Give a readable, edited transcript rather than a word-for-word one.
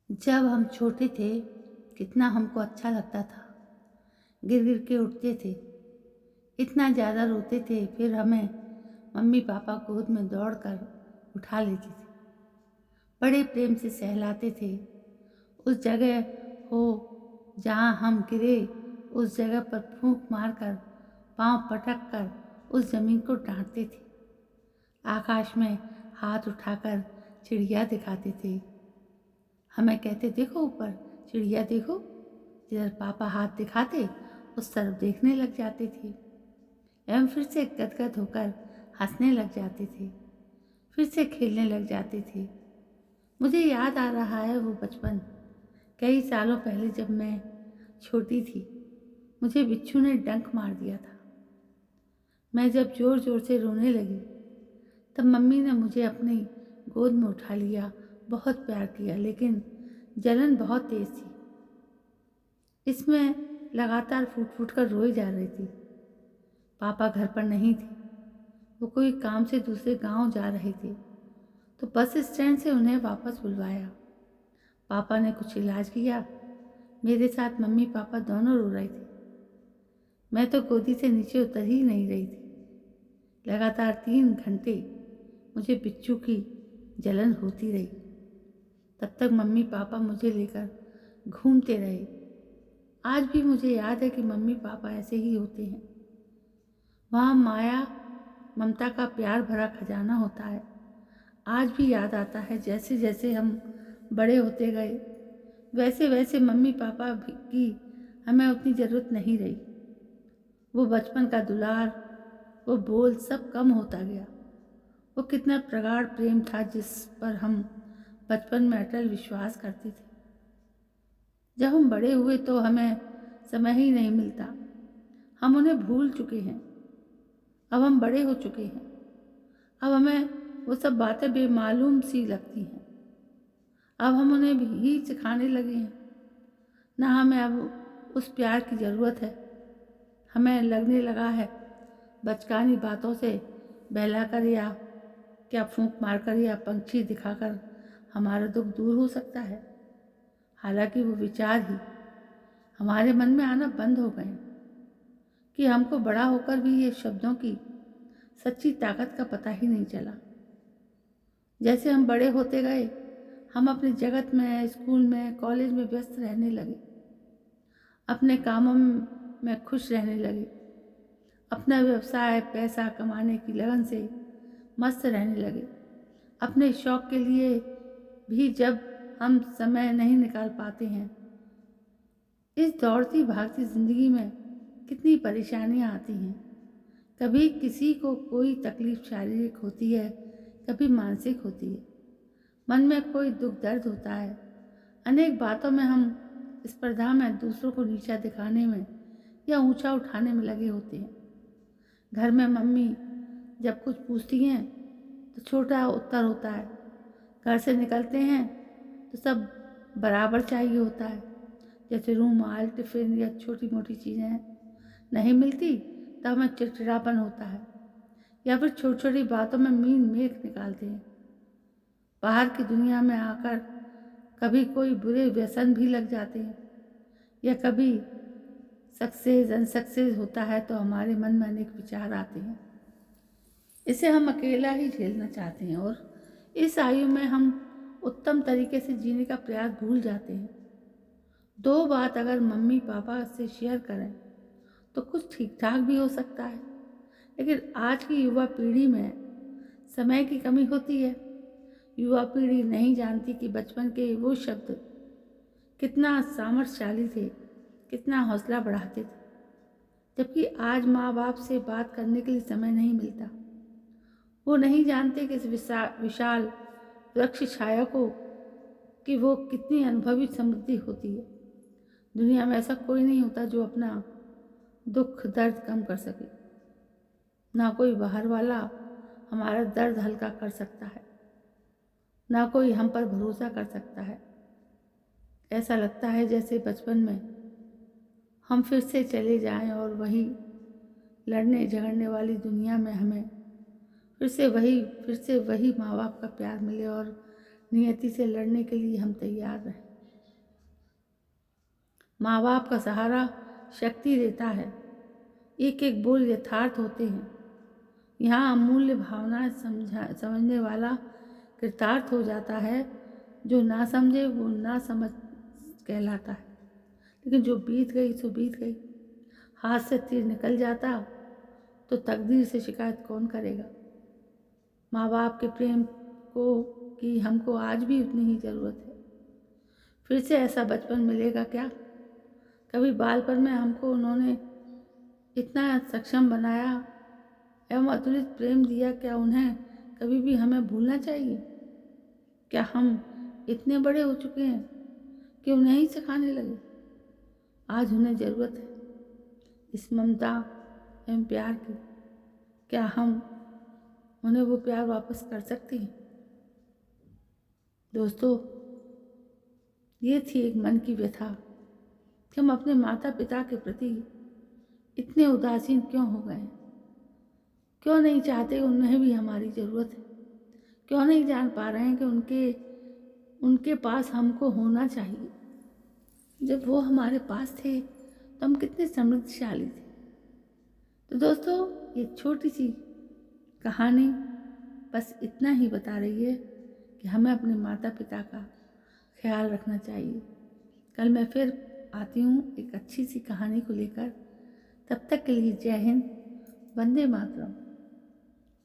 जब हम छोटे थे कितना हमको अच्छा लगता था। गिर गिर के उठते थे, इतना ज़्यादा रोते थे, फिर हमें मम्मी पापा गोद में दौड़कर उठा लेते थे, बड़े प्रेम से सहलाते थे। उस जगह हो जहाँ हम गिरे, उस जगह पर फूंक मारकर, पांव पटक कर उस जमीन को डांटते थे। आकाश में हाथ उठाकर चिड़िया दिखाते थे, हमें कहते देखो ऊपर चिड़िया देखो। जिधर पापा हाथ दिखाते उस तरफ देखने लग जाते थे। एवं फिर से गदगद होकर हंसने लग जाते थे, फिर से खेलने लग जाते थे। मुझे याद आ रहा है वो बचपन, कई सालों पहले जब मैं छोटी थी। मुझे बिच्छू ने डंक मार दिया था। मैं जब ज़ोर ज़ोर से रोने लगी तब मम्मी ने मुझे अपनी गोद में उठा लिया, बहुत प्यार किया, लेकिन जलन बहुत तेज थी। इसमें लगातार फूट फूट कर रोई जा रही थी। पापा घर पर नहीं थे, वो कोई काम से दूसरे गांव जा रहे थे, तो बस स्टैंड से उन्हें वापस बुलवाया। पापा ने कुछ इलाज किया, मेरे साथ मम्मी पापा दोनों रो रहे थे। मैं तो गोदी से नीचे उतर ही नहीं रही थी। लगातार 3 घंटे मुझे बिच्छू की जलन होती रही। तब तक मम्मी पापा मुझे लेकर घूमते रहे। आज भी मुझे याद है कि मम्मी पापा ऐसे ही होते हैं। वहाँ माया ममता का प्यार भरा खजाना होता है। आज भी याद आता है, जैसे जैसे हम बड़े होते गए वैसे वैसे मम्मी पापा की हमें उतनी ज़रूरत नहीं रही। वो बचपन का दुलार, वो बोल सब कम होता गया। वो कितना प्रगाढ़ प्रेम था जिस पर हम बचपन में अटल विश्वास करते थे। जब हम बड़े हुए तो हमें समय ही नहीं मिलता, हम उन्हें भूल चुके हैं। अब हम बड़े हो चुके हैं, अब हमें वो सब बातें बेमालूम सी लगती हैं। अब हम उन्हें भी सिखाने लगे हैं। ना हमें अब उस प्यार की ज़रूरत है। हमें लगने लगा है बचकानी बातों से बहलाकर या क्या फूंक मारकर या पंछी दिखाकर हमारा दुख दूर हो सकता है। हालांकि वो विचार ही हमारे मन में आना बंद हो गए हैं कि हमको बड़ा होकर भी ये शब्दों की सच्ची ताकत का पता ही नहीं चला। जैसे हम बड़े होते गए, हम अपने जगत में, स्कूल में, कॉलेज में व्यस्त रहने लगे, अपने कामों में खुश रहने लगे, अपना व्यवसाय पैसा कमाने की लगन से मस्त रहने लगे। अपने शौक के लिए भी जब हम समय नहीं निकाल पाते हैं। इस दौड़ती भागती ज़िंदगी में कितनी परेशानियां आती हैं। कभी किसी को कोई तकलीफ शारीरिक होती है, कभी मानसिक होती है, मन में कोई दुख दर्द होता है। अनेक बातों में हम स्पर्धा में दूसरों को नीचा दिखाने में या ऊंचा उठाने में लगे होते हैं। घर में मम्मी जब कुछ पूछती हैं तो छोटा उत्तर होता है। घर से निकलते हैं तो सब बराबर चाहिए होता है। जैसे रूमाल, टिफ़िन या छोटी मोटी चीज़ें नहीं मिलती तब हमें चिड़चिड़ापन होता है, या फिर छोटी छोटी बातों में मीन मेख निकालते हैं। बाहर की दुनिया में आकर कभी कोई बुरे व्यसन भी लग जाते हैं, या कभी सक्सेस अनसक्सेस होता है तो हमारे मन में अनेक विचार आते हैं। इसे हम अकेला ही झेलना चाहते हैं और इस आयु में हम उत्तम तरीके से जीने का प्रयास भूल जाते हैं। 2 बात अगर मम्मी पापा से शेयर करें तो कुछ ठीक ठाक भी हो सकता है, लेकिन आज की युवा पीढ़ी में समय की कमी होती है। युवा पीढ़ी नहीं जानती कि बचपन के वो शब्द कितना सामर्थ्यशाली थे, कितना हौसला बढ़ाते थे। जबकि आज माँ बाप से बात करने के लिए समय नहीं मिलता। वो नहीं जानते कि इस विशाल वृक्ष छाया को कि वो कितनी अनुभवी समृद्धि होती है। दुनिया में ऐसा कोई नहीं होता जो अपना दुख दर्द कम कर सके। ना कोई बाहर वाला हमारा दर्द हल्का कर सकता है, ना कोई हम पर भरोसा कर सकता है। ऐसा लगता है जैसे बचपन में हम फिर से चले जाएं और वही लड़ने झगड़ने वाली दुनिया में हमें फिर से वही माँ बाप का प्यार मिले और नियति से लड़ने के लिए हम तैयार रहें। माँ बाप का सहारा शक्ति देता है। एक एक बोल यथार्थ होते हैं। यहाँ अमूल्य भावनाएं समझने वाला कृतार्थ हो जाता है। जो ना समझे वो ना समझ कहलाता है। लेकिन जो बीत गई सो बीत गई। हाथ से तीर निकल जाता तो तकदीर से शिकायत कौन करेगा। माँ बाप के प्रेम को की हमको आज भी उतनी ही ज़रूरत है। फिर से ऐसा बचपन मिलेगा क्या? कभी बालपन में हमको उन्होंने इतना सक्षम बनाया एवं अतुलित प्रेम दिया, क्या उन्हें कभी भी हमें भूलना चाहिए? क्या हम इतने बड़े हो चुके हैं कि उन्हें ही सिखाने लगे? आज उन्हें ज़रूरत है इस ममता एवं प्यार की। क्या हम उन्हें वो प्यार वापस कर सकते हैं? दोस्तों, ये थी एक मन की व्यथा कि हम अपने माता पिता के प्रति इतने उदासीन क्यों हो गए? क्यों नहीं चाहते उन्हें भी हमारी ज़रूरत है? क्यों नहीं जान पा रहे हैं कि उनके पास हमको होना चाहिए? जब वो हमारे पास थे तो हम कितने समृद्धशाली थे। तो दोस्तों, ये छोटी सी कहानी बस इतना ही बता रही है कि हमें अपने माता पिता का ख्याल रखना चाहिए। कल मैं फिर आती हूँ एक अच्छी सी कहानी को लेकर। तब तक के लिए जय हिंद, वंदे मातरम।